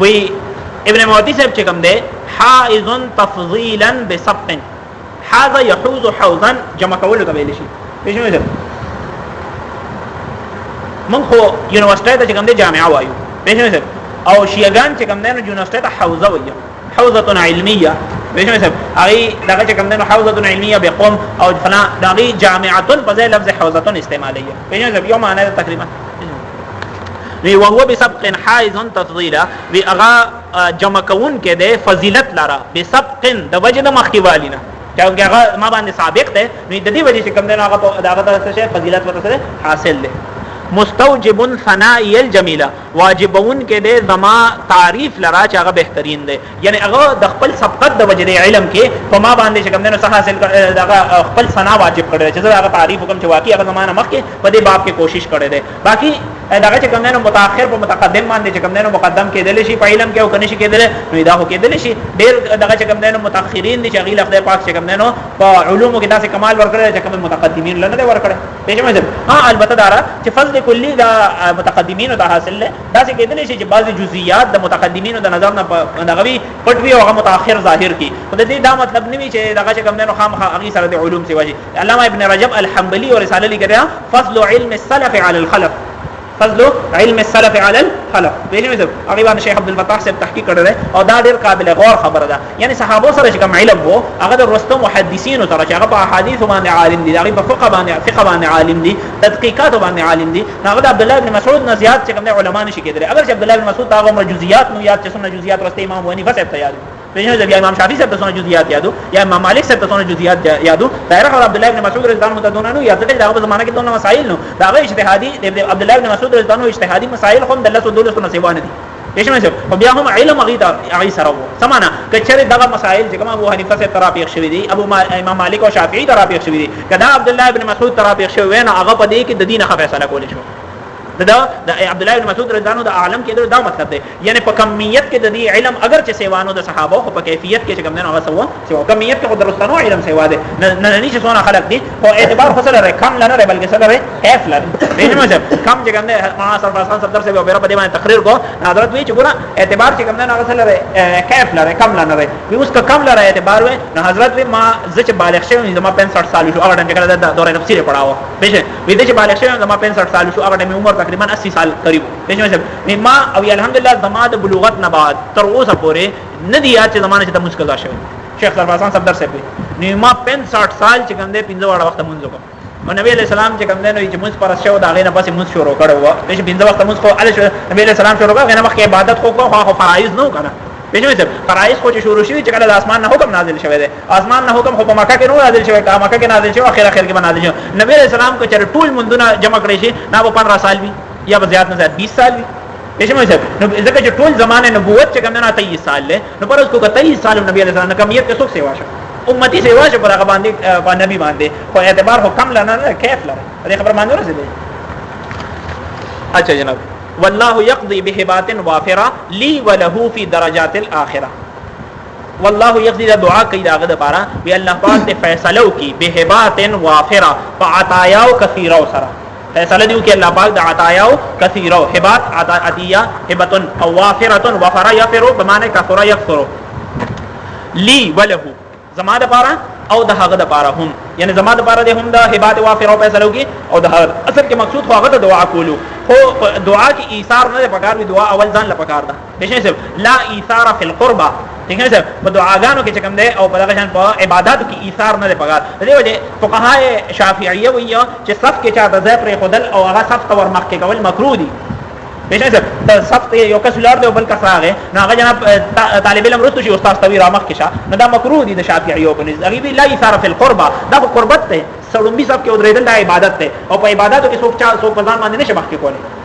وی ابن معطی صاحب چې کوم ده حائز تفضيلا بسبق حاز يحوز حوزا جمع کول ته ویل شي پېښه ده من خو یونیورسيټي ته کوم ده جامعه وایو پېښه ده او شیعاګان چې کوم ده یونیورسيټي ته حوزه وایي حوزه علميه پېښه ده هغه دغه چې کوم ده حوزه علميه بقوم او فنا دغه جامعه په ځای لفظ حوزه استعماليه پېښه ده یو معنی تقریبا وهو بسبق حائز تفضيلا واغا جمع کون کې ده فضیلت لرا بسبق د وجه د مخکیوالینا چې هغه ما باندې سابق ده نو د دې وجه چې کوم ده هغه دغه څه فضیلت ورته حاصل ده مستوجب ثنائی الجمیله واجبون کې دې زما تعریف لرا چې هغه بهترین دی یعنی هغه د خپل سبقت د وجې علم کې په ما باندې چې کوم دنو څه حاصل دغه خپل ثنا واجب کړی چې هغه تعریف حکم چې واقعي هغه زمانہ مخکې په دې باب کې کوشش کړی دی باقي دغه چې کوم دنو متأخر په متقدم باندې چې کوم دنو مقدم کېدل شي په علم کې او کني شي کېدل نو دا هو کېدل شي ډېر دغه چې کوم دنو متأخرین دي چې غیله خدای پاک چې کوم دنو په علومو کې داسې کمال ورکړي چې کوم متقدمین لنه دی ورکړي پېژمه ځم البته دارا چې فضل کلی دا متقدمین ته حاصل له داسې کېدل شي چې بعضی جزئیات د متقدمین د نظر نه دغه وی پټوي او هغه متأخر ظاهر کی خدای دې دا مطلب نه وي چې دغه چې کوم دنو خامخا هغه سره د علوم سی واجی علامه ابن رجب الحنبلی او رساله لیکره فضل علم السلف على الخلف فضل علم السلف على الخلف ویلې مې هغه باندې شیخ عبد الفتاح صاحب تحقیق کړی او دا ډېر قابل غور خبره ده یعنی صحابه سره چې کوم علم وو هغه د رستم محدثین سره چې هغه په احادیث باندې عالم دي هغه په فقه باندې عالم دي تدقیقات باندې عالم دي هغه د عبد الله بن مسعود نه زیات چې کوم علماء نشي کېدل اگر چې عبد الله بن مسعود هغه عمر جزئیات نو یاد چې څونه جزئیات رسته امام حنیفه صاحب تیار بینه ځکه امام شافعی صاحب ته جزئیات یادو یا امام مالک صاحب ته جزئیات یادو دایره عبد الله بن مسعود رضی الله عنه نو یاد کړي دا په زمانه کې دونه مسائل نو دا غي اجتهادي عبد الله بن مسعود رضی الله عنه اجتهادي مسائل هم د الله سودول سره سیوانه دي پېښمه شه په بیا هم علم هغه سره وو سمانه کچره دغه مسائل چې کوم ابو حنیفه صاحب ترابیخ شوی دي امام مالک او شافعی ترابیخ شوی دي کدا عبد الله بن مسعود ترابیخ شوی نه هغه په دې کې د دین فیصله کول شو دا عبد الله بن مسعود رضی الله عنه د عالم کې دا مطلب دی یعنی په کمیت کې د دې علم اگر چې سیوانو د صحابه او په کیفیت کې چې کوم نه هغه سو کمیت کې درستانو علم سیوا دی نه نه چې څونه خلق دي او اعتبار فصل لري کم نه لري بلکې سره اف لري دې مطلب کم چې کوم نه ما سره خان صدر سے به په دې باندې تقریر کو حضرت وی چې ګور اعتبار چې کوم نه هغه سره کیف لري کم نه لري وی اوس کا کم لري اعتبار وی نه حضرت وی ما زچ بالغ شوم ما 65 سال شو هغه ټیم کې د دوره تفسیر پڑھاوه بشه وی دې چې بالغ شوم ما 65 سال شو هغه ټیم عمر تقریبا 80 سال قریب پېژنئ ما او الحمدلله زما د بلوغت نه بعد تر اوسه پورې ندی یاد چې زمانه چې د مسکل شوی شیخ سرفرازان صاحب درس کوي ما 65 سال چې کوم دې 15 وړ وخت مونږ وکړو او نبی علیہ السلام چې کوم دې نو چې مونږ پر شو دا غینه بس مونږ شروع کړو چې 15 وخت مونږ خو علی نبی علیہ السلام شروع کړو غینه مخکې عبادت خو فرایض نه کنه پېژنئ فرایض خو چې شروع شوی چې کله د اسمان نه حکم نازل شوی دی اسمان نه حکم خو په مکه کې نو نازل شوی کا مکه کې نازل شوی اخر کې نازل شوی نبی علیہ السلام کو چې ټول مندونه جمع کړی شي نه 15 سال وی یا زیات نه زیات 20 سال وی پېژنئ نو ځکه چې ټول زمانه نبوت چې کوم نه 23 سال له نو پر اوس کو 23 سال نبی علیہ السلام کمیت کې څوک سیوا شو امتی سیوا شو پر هغه باندې په نبی باندې خو اعتبار هو کم لنه کیف لره دې خبر باندې ورسېده اچھا جناب والله يقضي بهبات وافره لي وله في درجات الاخره والله يقضي دعا کوي داغه لپاره وی الله پاک دې فیصلو کی بهبات وافره فعطايا كثيره سره فیصله دیو کې الله پاک د عطايا كثيره هبات عطيه هبه او وافره وفر يفر بمعنى كثر يكثر لي وله زما د پاره او د هغه د پاره هم یعنی زما د پاره د هم د هبات وافره فیصلو کې او د اصل کې مقصود خو هغه د دعا کولو خو دعا کې ایثار نه پکار وی دعا اول ځان لا پکار ده هیڅ لا ایثار فی القربه ٹھیک ہے صاحب په دعاګانو کې چې کوم دی او په دغه شان په عبادتو کې ایثار نه پکار دی وجه فقهای شافعیه وایي چې صف کې چا د ذکر خدل او هغه صف تور مخ کې کول مکروه دي پېښه ده صف یو کس لار دی او بل کس راغی نو هغه جناب طالب علم رستو شي استاد توی را مخ کې شه نو دا مکروه دي د شافعیو په نسبت هغه لا ایثار فی القربه دا قربت ده سړومبي صف کې ودرېدل د عبادت ده او په عبادتو کې څوک په ځان باندې نشه مخ کې کولی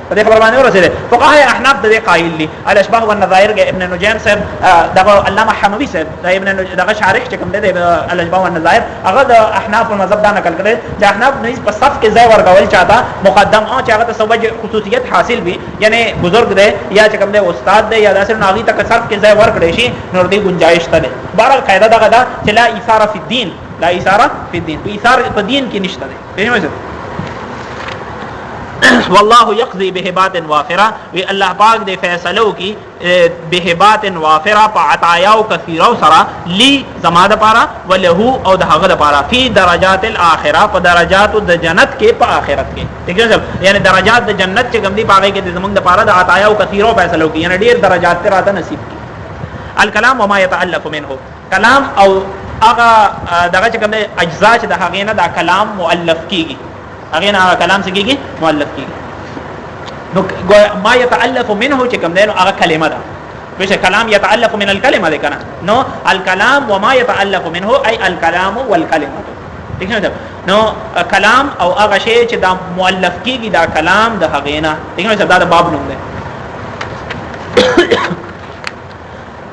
په دې خبر باندې ورسېده فقهای احناف د دې قائل دي الاشباح والنظائر کې ابن نجیم صاحب دغه علامه حموی صاحب د ابن دغه شارح چې کوم دی الاشباح والنظائر هغه د احناف په مذهب دا نقل کړي چې احناف نه په صف کې ځای ورغول چاته مقدم او چې هغه ته سوجه خصوصیت حاصل وي یعنی بزرگ دی یا چې کوم دی استاد دی یا داسې ناغي تک صف کې ځای ورکړي شي نور دی گنجائش ته ده بهر قاعده دغه دا چې لا ایثار فی الدین لا ایثار فی الدین ایثار په دین کې نشته دی پیژنئ والله يقضي بهبات وافره وی الله پاک دې فیصلو کی بهبات وافره په عطايا او كثيره سرا لي زماده پارا وله او د هغه پارا فی درجات الاخره په درجات د جنت کې په آخرت کې ٹھیک ہے یعنی درجات د جنت چې کوم دي پاره کې د زمونږ د پارا د عطايا او كثيره فیصلو کی یعنی ډیر درجات تر راته نصیب کی الکلام وما يتالف منه کلام او هغه دغه چې کوم اجزاء چې د هغه نه د کلام مؤلف کیږي هغه نه کلام څه کیږي مؤلف کیږي نو ما يتالف منه چې کوم دی نو هغه کلمه ده بشه کلام يتالف من الكلمه ده کنه نو الكلام وما يتالف منه اي الكلام والكلمه ٹھیک ہے نو کلام او هغه شی چې دا مؤلف کیږي دا کلام د هغینا دغه دا باب نوم دی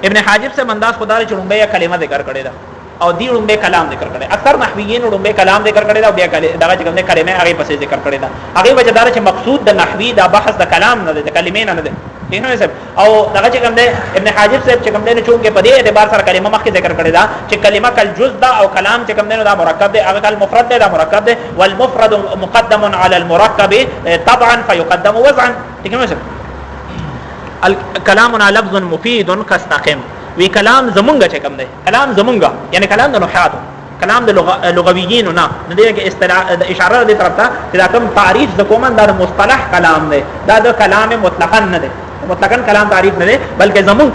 ابن حاجب سے انداز خدا نے چڑھمبے یا کلمہ ذکر کرے دا او دی رمبے کلام ذکر کرے اکثر نحویین رمبے کلام ذکر کرے دا بیا دغه چې کوم کلمه هغه پسې ذکر کرے دا هغه وجدار چې مقصود د نحوی دا بحث د کلام نه د کلمې نه ده دغه صاحب او دغه چې کوم ابن حاجب صاحب چې کوم نه چونکه په دې اعتبار سره کلمه مخکې ذکر کړی دا چې کلمه کل جزء دا او کلام چې کوم نه دا مرکب دی هغه کل مفرد دی دا مرکب دی والمفرد مقدم على المركب طبعا فيقدم وضعا دغه صاحب الكلامنا لفظ مفيد كاستقم وی کلام زمونږه چې کوم دی کلام زمونږه یعنی کلام د نحات کلام د لغویین نه د دې کې اصطلاح اشاره دې طرف ته چې دا کوم تعریف د کوم د مصطلح کلام دی دا د کلام مطلقاً نه دی مطلقاً کلام تعریف نه دی بلکې زمون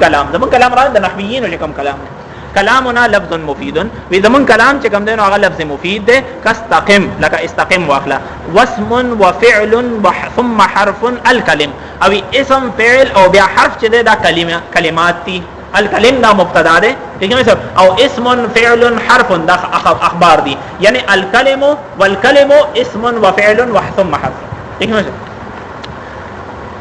کلام را د نحویین چې کوم کلام دی کلامنا لفظ مفید وی زمون کلام چې کوم دی نو هغه لفظ مفید دی کاستقم لك استقم واخلا واسم وفعل ثم حرف الكلم او اسم فعل او بیا حرف چې دا کلمات دي الکلم دا مبتدا ده او اسم فعل حرف دا اخبار دي یعنی الکلم والکلم اسم وفعل ثم حرف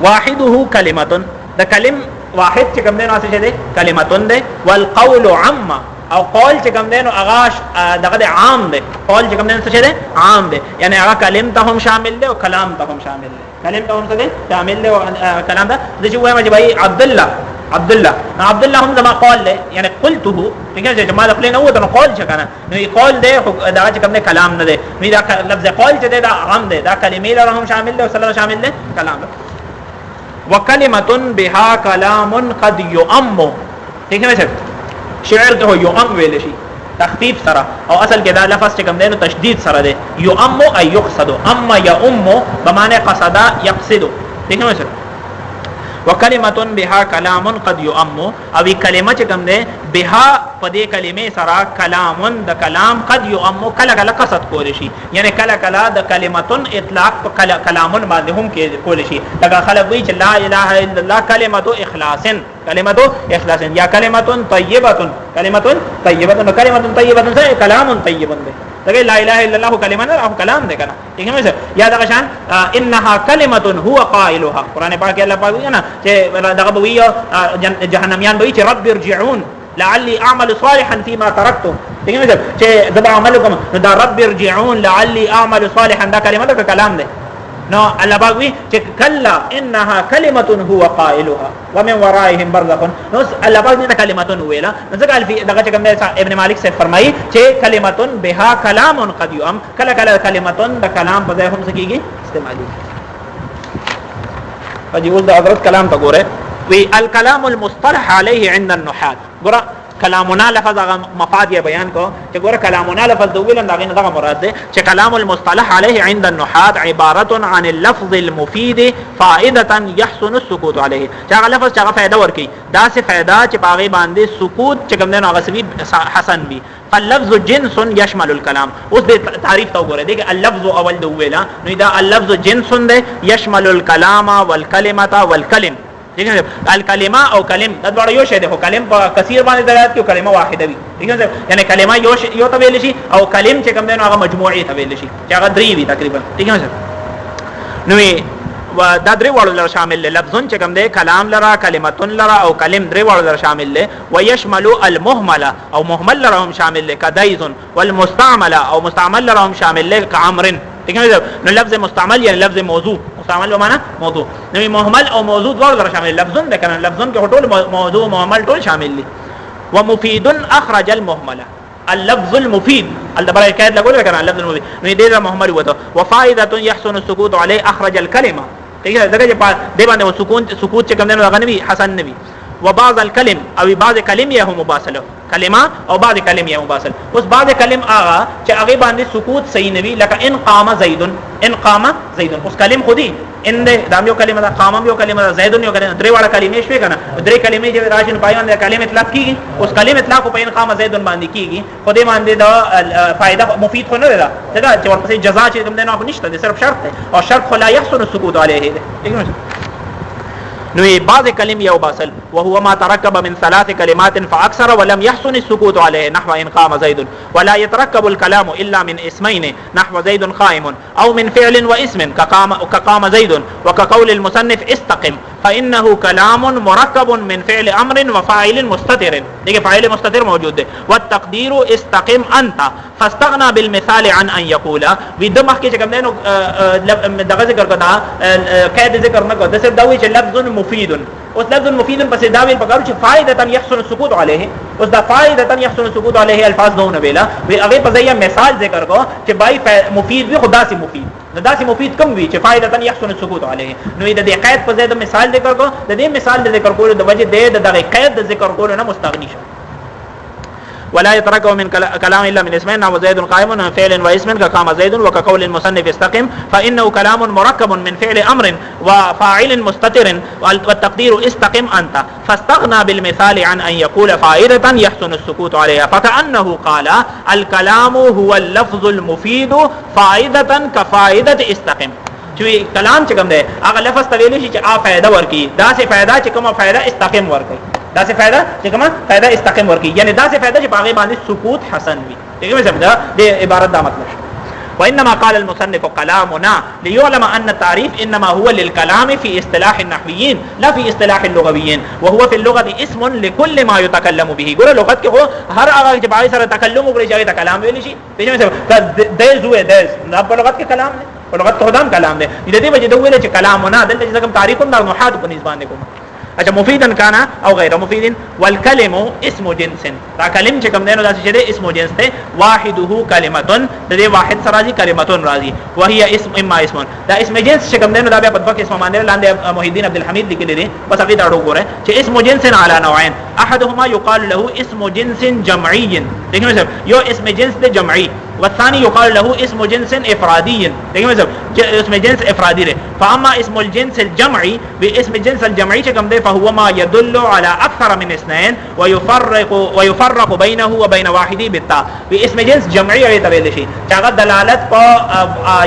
واحده کلمه دا کلم واحد چې کوم دی نو څه ده کلمه ده والقول عم او قول چې کوم دی نو اغاش دغه عام ده قول چې کوم دی څه ده عام ده یعنی هغه کلم ته هم شامل ده او کلام ته هم شامل ده کلم ته هم څه ده شامل ده او کلام ده د چې وایم چې بھائی عبد الله هم زما قول له یعنی قلته ٹھیک ہے جمال خپل نه وته قول چې کنه نو قول ده دا چې کوم نه کلام نه ده نو دا لفظ قول چې ده دا عام ده دا کلمې له هم شامل ده او سره شامل ده کلام وکلمه بها کلام قد يؤم ٹھیک ہے شعر ته يؤم ویل شي تخفیف سره او اصل کې دا لفظ چې کوم ده نو تشدید سره ده يؤم اي يقصد اما يؤم بمعنى قصد يقصد ٹھیک ہے وکلمه بها کلام قد يؤم او کلمه چې کوم ده بها پدې کلمې سره کلام د کلام قد يؤم کله کله قصد کول شي یعنی کله کله د کلمتون اطلاق په کلامون باندې هم کې کول شي لکه خلک وایي چې لا اله الا الله کلمه اخلاص یا کلمه طیبه څه کلام طیب ده دغه لا اله الا الله کلمه نه او کلام ده کنه ٹھیک ہے یا دغه شان انها کلمه هو قائلها قران پاک الله پاک نه چې دغه بوي جهنميان وایي چې رب ارجعون لعلي اعمل صالحا فيما تركت ٹھیک ہے چې زبا عمل کوم نو دا رب ارجعون لعلي اعمل صالحا دا کلمه ده کلام ده نو الله پاک وی چې کلا انها کلمه هو قائلها ومن ورائهم برزخ نو الله پاک دې کلمه ویلا نو ځکه الفی دغه چې کوم ابن مالک سے فرمایي چې کلمه بها کلام قد يؤم کله کله کلمه د کلام په ځای هم سکیږي استعمالي فدي ول د حضرت کلام ته ګوره وی الکلام المصطلح عليه عند النحات ګوره کلامنا لفظ مفاد یا بیان کو چې ګوره کلامنا لفظ دویل دا غنه دغه مراد ده چې کلام المصطلح عليه عند النحات عباره عن اللفظ المفيد فائده يحسن السكوت عليه چې هغه لفظ چې هغه فائدہ ورکي دا څه فائدہ چې باغې باندې سکوت چې کوم نه غسبي حسن بي فاللفظ جنس يشمل الكلام اوس د تعریف ته وګوره دغه اللفظ اول دویلا نو دا اللفظ جنس ده يشمل الكلام والكلمه والكلم ٹھیک ہے الکلمہ او کلم دا ډول یو شی دی خو کلم په کثیر باندې دلالت کوي کلمه واحده وي ٹھیک ہے یعنی کلمه یو ته ویل شي او کلم چې کوم دی هغه مجموعي ته ویل شي چې هغه درې وي تقریبا ٹھیک ہے نو و دا درې وړو لپاره شامل دي لفظون چې کوم دی کلام لرا کلمتون لرا او کلم درې وړو لپاره شامل دي ويشمل المهمل او مهمل لرا هم شامل دي کدایز والمستعمل او مستعمل لرا هم شامل دي کعمر ٹھیک ہے نو لفظ مستعمل یعنی لفظ موضوع مستعمل بمعنى موضوع نو مهمل او موضوع ورته شامل لفظون ده کنه لفظون کې ټول موضوع مهمل ټول شامل دي ومفيد اخرج المهمل اللفظ المفيد الدبر كاد لګول کنه اللفظ المفيد نو دې مهمل وته وفائده يحسن السكوت عليه اخرج الكلمه ٹھیک ہے دغه په دې باندې سکوت چې کوم نه غنوي حسن نبی وبعض الكلم او بعض کلمه هم مباسله کلمه او بعض کلمه هم مباسل اوس بعض کلم هغه چې هغه باندې سکوت صحیح نوي لکه ان قام زید اوس کلم خودي ان دام یو کلمه ده قام یو کلمه ده زید یو کلمه درې واړه کلمې شوي کنه درې کلمې چې راشن پایان د کلمه اطلاق کیږي اوس کلمه اطلاق په ان قام زید باندې کیږي خودي باندې دا فائدہ مفید خو نه ده دا چې ورپسې جزاء چې کوم نه نشته ده صرف شرط ده او شرط خو لا يحسن السكوت عليه ده نو بعض کلم یو باصل وهو ما تركب من 3 كلمات فاكثر ولم يحسن السكوت عليه نحو ان قام زيد ولا يتركب الكلام الا من اسمين نحو زيد قائم او من فعل واسم كقام زيد وكقول المصنف استقم فانه كلام مركب من فعل امر وفاعل مستتر. دیکھیں فاعل مستتر موجود ہے. والتقدير استقم انت فاستغنى بالمثال عن ان يقول ودمخ کې کوم نو دغه ذکر کړه قید ذکر نه کړه صرف دا وی چې لفظ مفید اوس لفظ مفید پس دا ویل پکارو چې فائدة يحسن السكوت عليه اوس دا فائدة يحسن السكوت عليه الفاظ دونه ویلا وی هغه په ځای مثال ذکر کو چې بای مفید وی خدا سي مفید دا سي مفید کوم وی چې فائدة يحسن السكوت عليه نو د دې قید په ځای د مثال ذکر کو د دې مثال د ذکر کولو د وجه د دغه قید د ذکر کولو نه مستغنی شو. ولا يتركه من كلام الا من اسمين نحو زيد قائم من فعل واسم كقام زيد وكقول المصنف استقم فانه كلام مركب من فعل امر وفاعل مستتر والتقدير استقم انت فاستغنى بالمثال عن ان يقول فائدة يحسن السكوت عليها فكأنه قال الكلام هو اللفظ المفيد فائدة كفائدة استقم. چې کلام چې کوم دی هغه لفظ تویل شي چې فائدہ ورکی دا سه فائدہ چې کومه فائدہ استقم ورکی دا سه فائدہ چې کومه فائدہ استقم ورکی یعنی دا سه فائدہ چې باغې باندې سکوت حسن وي. دغه مطلب دا د عبارت دا مطلب شو. وانما قال المصنف كلامنا ليعلم ان التعريف انما هو للكلام في اصطلاح النحويين لا في اصطلاح اللغويين وهو في اللغه اسم لكل ما يتكلم به. ګوره لغت کې هو هر هغه چې باندې سره تکلم وکړي چې کلام ویل شي پیژنې څه دز وې دز دا په لغت کې کلام نه په لغت کې هم کلام دی. د دې وجه د ویل چې کلامنا دلته چې کوم تعریف هم د نحات په نسبت کوم اچھا مفیدا کان او غیر مفید والکلم اسم جنس دا کلم چې کوم دینو داسې چې د اسم جنس ته واحده کلمه د دې واحد سره راځي کلمتون راځي وهي اسم اما اسم دا اسم جنس چې کوم دینو دا په دغه اسم باندې لاندې محی الدین عبد الحمید لیکلی دي بس هغه دا وګوره چې اسم جنس على نوعين احدهما يقال له اسم جنس جمعي دیکھئ صاحب یو اسم جنس د جمعي والثاني يقال له اسم جنس افرادي دیکھئ صاحب اسم جنس افرادي ده فاما اسم الجنس الجمعي باسم الجنس الجمعي چې کوم دی فهو ما يدل على اكثر من اثنين ويفرق بينه وبين واحد بالتاء. باسم جنس جمعي اړه ته ویل شي چې هغه دلالت په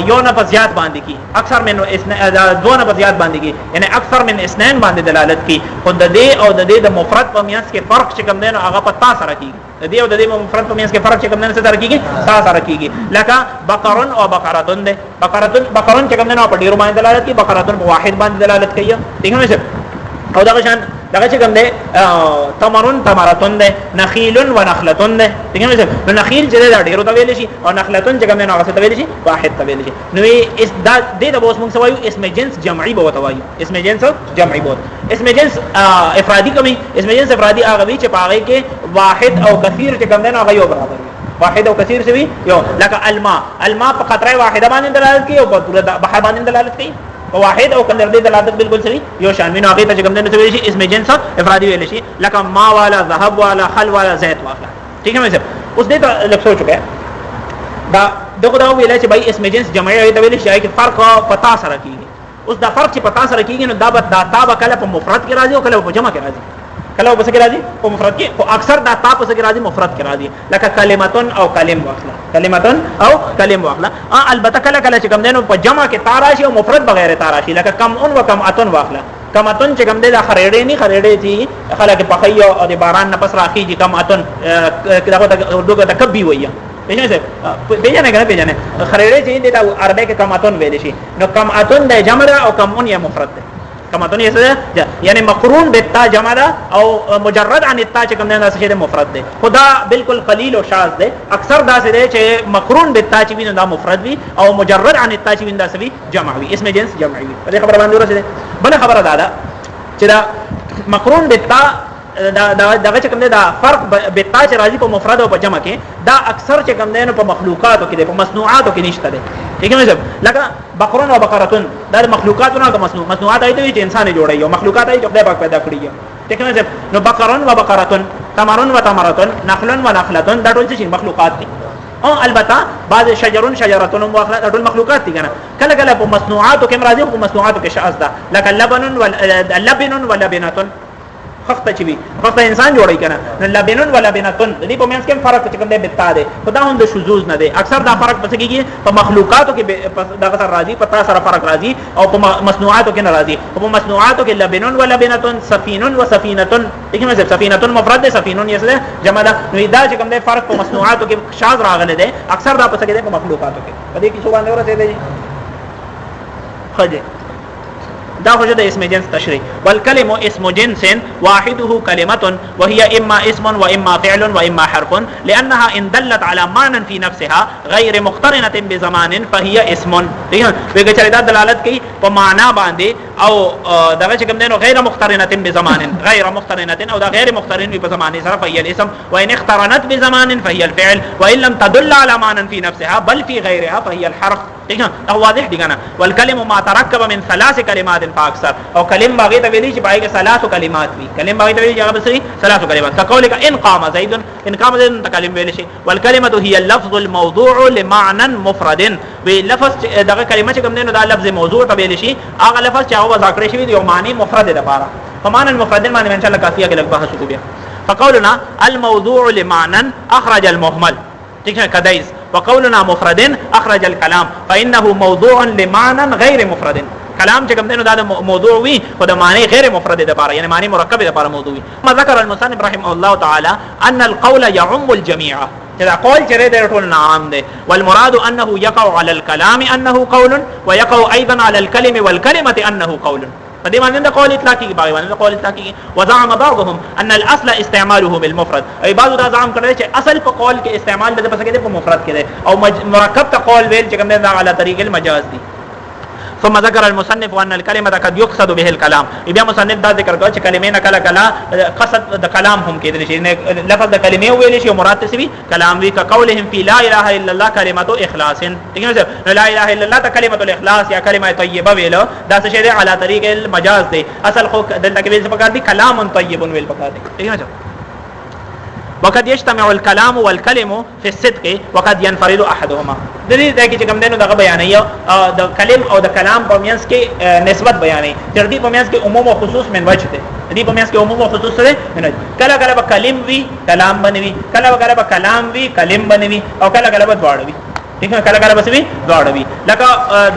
یو نه په زیات باندې کی اکثر من دو نه په زیات باندې کی یعنی اکثر من اثنين باندې دلالت کی خو د دې او د دې د مفرد په میانس کې فرق چې کوم دی هغه په تا سره کیږي د دې او د دې مفرد په میانس کې فرق چې کوم دی سره کیږي تا سره کیږي لکه بقرن او بقرتون ده بقرن چې کوم دی په ډیرو باندې دلالت کی بقرتون په واحد باندې دلالت کوي دیکھئ څه او دا شان دغه چې کوم دی تمرن تمرتون ده نخیل و نخلتون ده دیکھئ څه نو نخیل چې دا ډیرو ته ویل شي او نخلتون چې کوم دی هغه ته ویل شي واحد ته ویل شي نو اس دا د اوس موږ سوایو اسم جنس جمعي به وتوایو اسم جنس جمعي به اسم جنس افرادي کومي اسم جنس افرادي هغه وی چې پاغه کې واحد او کثیر چې کوم دی هغه یو برابر وي واحد او کثیر سوي یو لکه الماء په قطره واحده باندې دلالت کوي او په پوره بحر باندې دلالت کوي واحد او کندر دې دلالت بالکل سوي یو شان مینو هغه ته چې کوم دی نو شي اسم جنس افرادي ویل شي لکه ما والا ذهب والا خل والا زيت والا ٹھیک ہے مطلب اوس دې ته لږ سوچ وکړه دا دغه ویل چې بھائی اسم جنس جمعي ته ویل شي چې فرق پتا سره کیږي اوس دا فرق چې پتا سره کیږي نو دا تا کله په مفرد کې راځي او کله په جمع کې راځي کله په څه کې راځي په مفرد کې او اکثر دا تا په څه کې راځي مفرد کې راځي لکه کلمتون او کلم واخلا کلمتون او کلم واخلا البته کله چې کوم دینو په جمع کې تا راشي او مفرد بغیر تا راشي لکه کم ان و کم اتن واخلا کماتون چې کوم دی دا خریړې نه خریړې دي خلک په خيو او د باران نه پس راخیږي کماتون دغه د اردو کې تکبي وایي پیژنې څه پیژنې کنه پیژنې خریړې چې د عربی کې کماتون ویل شي نو کماتون د جمع او کمون یا مفرد دی کماتون یې یعنی مقرون بالتا جمع او مجرد عن التا چې کوم دی دا څه مفرد دی خدا بالکل قلیل او شاذ دی اکثر دا څه دی چې مقرون بالتا چې ویني دا مفرد وي او مجرد عن التا چې ویني دا څه جمع وي اسم جنس جمعي وي په خبره باندې ورسېده بل خبره دا چې دا مقرون بالتا دا چې کوم دی دا فرق بالتا چې راځي په مفرد او په جمع کې دا اکثر چې کوم دی نو په مخلوقاتو کې دی په مصنوعاتو کې نشته دی ٹھیک ہے لکه بقرون او بقرتون دا مخلوقاتونه او مصنوعات ایته چې انسان جوړي او مخلوقات ایته خدای پاک پیدا کړی ٹھیک ہے نو بقرون و بقرتون تمرون و تمرتون نخلون و نخلتون دا ټول څه مخلوقات دي او البته بعض شجرون شجرتون واخلا ټول مخلوقات دي کنه کله کله په مصنوعاتو کې مرادي او په مصنوعاتو کې شاذ ده لکه لبن و لبنون خخت چي وي خخت انسان جوړي کنه لبنن ولا بنتن دې په مینس کې فرق چې کوم دی بتا دی خدا هم د شذوذ نه دی اکثر دا فرق پس کېږي په مخلوقاتو کې دا سره راځي په تاسو سره فرق راځي او په مصنوعاتو کې ناراضي په مصنوعاتو کې لبنن ولا بنتن سفینن وسفینتن دغه مطلب سفینتن مفرد دی سفینن یې سره جمع ده نو دا چې کوم دی فرق په مصنوعاتو کې شاذ راغلی دی اکثر دا پس کېږي په مخلوقاتو کې په دې کې څه باندې ورته دی خدای دا خو د اسم جنس تشریح والکلم اسم جنس واحده كلمه وهي اما اسم واما فعل واما حرف لانها ان دلت على معنى في نفسها غير مقترنه بزمان فهي اسم دغه چې دا دلالت کوي په معنا باندې او دغه چې کوم دی نو غیر مقترنه بزمان غیر مقترنه او دا غیر مقترن په زمانه سره فهي الاسم وان اقترنت بزمان فهي الفعل وان لم تدل على معنى في نفسها بل في غيرها فهي الحرف دا واضح دي کنه والکلم ما ترکب من ثلاث کلمات فاکثر او کلم باغی ته ویلی چې باغی ثلاث کلمات وی کلم باغی ته ویلی چې هغه بسري ثلاث کلمات کقولک ان قام زید ان قام زید تکلم ویل شي والکلمه هي اللفظ الموضوع لمعنى مفرد وی لفظ دغه کلمه چې کوم دی نو دا لفظ موضوع ته ویل شي هغه لفظ چې هغه ذکر شوی دی یو معنی مفرد ده لپاره فمعنى المفرد معنی ان شاء الله کافیه کې لږ بحث وکړو فقولنا الموضوع لمعنى اخرج المهمل كدايز وقولنا مفرد اخرج الكلام فانه موضوع لمعنى غير مفرد كلام چې کوم دینو دا موضوع وي خو د معنی غیر مفرد ده لپاره یعنی معنی مرکب ده لپاره موضوع وي ما ذكر المصنف رحمه الله تعالى ان القول يعم الجميع دا قول چې د ټول عام ده والمراد انه يقع على الكلام انه قول ويقع ايضا على الكلم والكلمه انه قول فدې باندې د قول اطلاقي باندې باندې قول اطلاقي وزعم بعضهم ان الاصل استعماله بالمفرد اي بعضو دا زعم کړی چې اصل په قول کې استعمال د پس کې په مفرد کې ده او مرکب ته قول ویل چې کوم نه على طریق المجاز دي ثم ذكر المصنف ان الكلمه قد يقصد به الكلام بیا مصنف دا ذکر کوي چې کلمې نه کله کله قصد د کلام هم کېدل شي لفظ د کلمې ویل شي مراد څه وي کلام وی كقولهم في لا اله الا الله كلمه اخلاص دغه لا اله الا الله كلمه الاخلاص یا کلمه طیبه ویل دا څه شی على طریق المجاز دی اصل خو دلته کې ویل پکار دي کلام طیب ویل پکار دي دغه وقد يجتمع الكلام والكلم في الصدق وقد ينفرد احدهما د دې ځکه چې کوم دینو دغه بیانې د کلم او د کلام په میانس کې نسبت بیانې تر دې په میانس کې عموم او خصوص من وجه ده دې په میانس کې عموم او خصوص سره کله کله به کلم وی کلام بنوي کله کله به کلام وی کلم بنوي او کله کله به دواړه وي ٹھیک ہے کله کله به وی دواړه وي لکه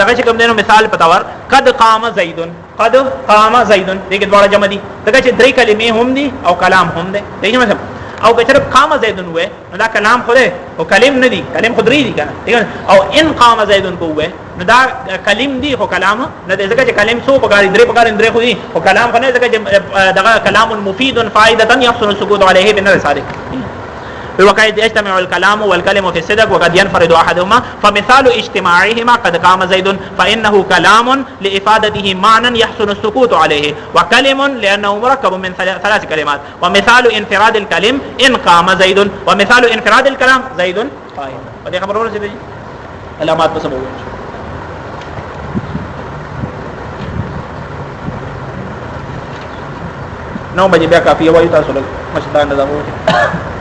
دغه چې کوم دینو مثال په تور قد قام زید قد قام زید دغه دواړه جمع دي دغه چې درې کلمې هم دي او کلام هم دي دغه مطلب او کچره قام زیدن وې نو دا کلام خوده او کلم نه دی کلم خدري دی کنه او ان قام زیدن کو وې نو دا کلم دی خو کلام نه دی ځکه چې کلم سو پکاري درې خو دی او کلام خو نه ځکه چې دا کلام مفید فائده يحسن السكوت عليه بنظر صادق وقد يجتمع الكلام والكلم في الصدق وقد ينفرد احدهما فمثال اجتماعهما قد قام زيد فانه كلام لافادته معنى يحسن السكوت عليه وكلم لانه مركب من ثلاث كلمات ومثال انفراد الكلم ان قام زيد ومثال انفراد الكلام زيد قائم ودي خبر ورسې دي علامات په سبب نو بجې بیا کافي وایي تاسو له مشتان نه